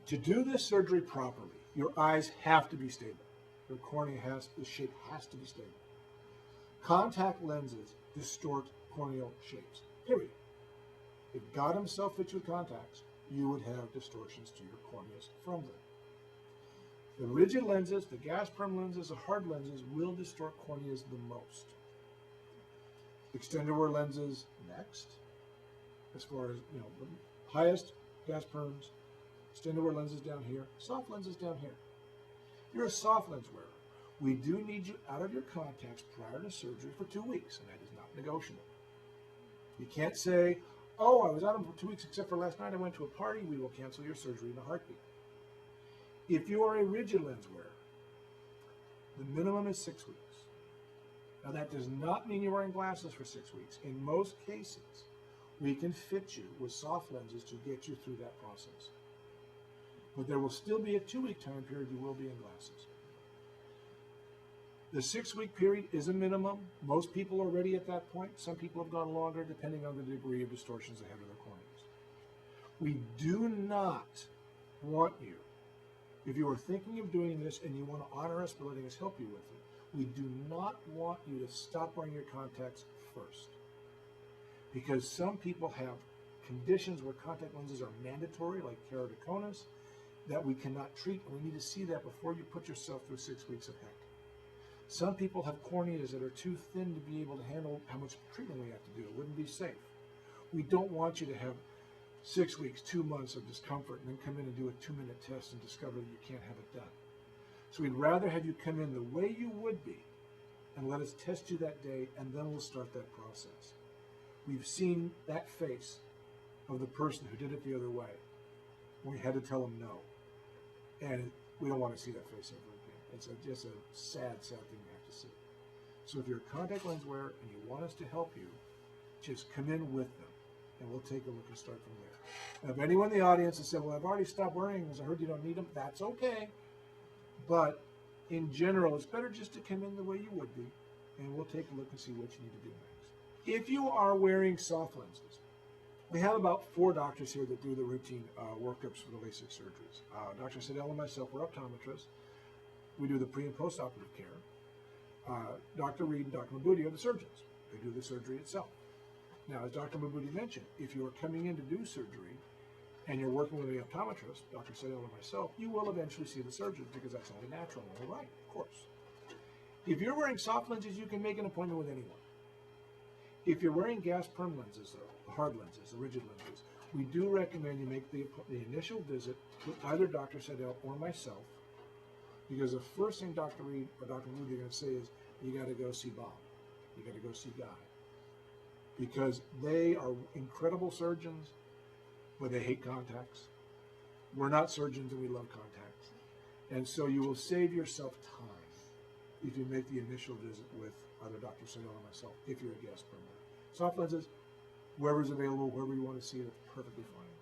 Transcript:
To do this surgery properly, your eyes have to be stable. Your cornea the shape has to be stable. Contact lenses distort corneal shapes, period. If God himself fits you with contacts, you would have distortions to your corneas from them. The rigid lenses, the gas perm lenses, the hard lenses will distort corneas the most. Extended wear lenses next, as far as, the highest gas perms, extended wear lenses down here, soft lenses down here. You're a soft lens wearer. We do need you out of your contacts prior to surgery for 2 weeks, and that is not negotiable. You can't say, oh, I was out of them for 2 weeks except for last night I went to a party. We will cancel your surgery in a heartbeat. If you are a rigid lens wearer, the minimum is 6 weeks. Now that does not mean you're wearing glasses for 6 weeks. In most cases, we can fit you with soft lenses to get you through that process. But there will still be a 2-week time period you will be in glasses. The 6-week period is a minimum. Most people are ready at that point. Some people have gone longer depending on the degree of distortions they have in their corneas. We do not want you, if you are thinking of doing this and you want to honor us by letting us help you with it, we do not want you to stop wearing your contacts first. Because some people have conditions where contact lenses are mandatory, like keratoconus, that we cannot treat, and we need to see that before you put yourself through 6 weeks of heck. Some people have corneas that are too thin to be able to handle how much treatment we have to do. It wouldn't be safe. We don't want you to have 6 weeks, 2 months of discomfort and then come in and do a 2-minute test and discover that you can't have it done. So we'd rather have you come in the way you would be and let us test you that day, and then we'll start that process. We've seen that face of the person who did it the other way when we had to tell them no. And we don't want to see that face ever again. It's just a sad, sad thing to have to see. So if you're a contact lens wearer and you want us to help you, just come in with them, and we'll take a look and start from there. Now, if anyone in the audience has said, well, I've already stopped wearing them because I heard you don't need them, that's okay. But in general, it's better just to come in the way you would be, and we'll take a look and see what you need to do next. If you are wearing soft lenses, we have about 4 doctors here that do the routine workups for the LASIK surgeries. Dr. Sedell and myself, we're optometrists. We do the pre- and post-operative care. Dr. Reed and Dr. Mabudi are the surgeons. They do the surgery itself. Now, as Dr. Mabudi mentioned, if you are coming in to do surgery and you're working with an optometrist, Dr. Sedell and myself, you will eventually see the surgeon because that's only natural and only right, of course. If you're wearing soft lenses, you can make an appointment with anyone. If you're wearing gas perm lenses, though, the hard lenses, the rigid lenses, we do recommend you make the initial visit with either Dr. Sedell or myself, because the first thing Dr. Reed or Dr. Moody are going to say is, you got to go see Bob. You got to go see Guy. Because they are incredible surgeons, but they hate contacts. We're not surgeons and we love contacts. And so you will save yourself time if you make the initial visit with either Dr. Sedell or myself, if you're a gas perm. Soft lenses, wherever's available, wherever you want to see it, it's perfectly fine.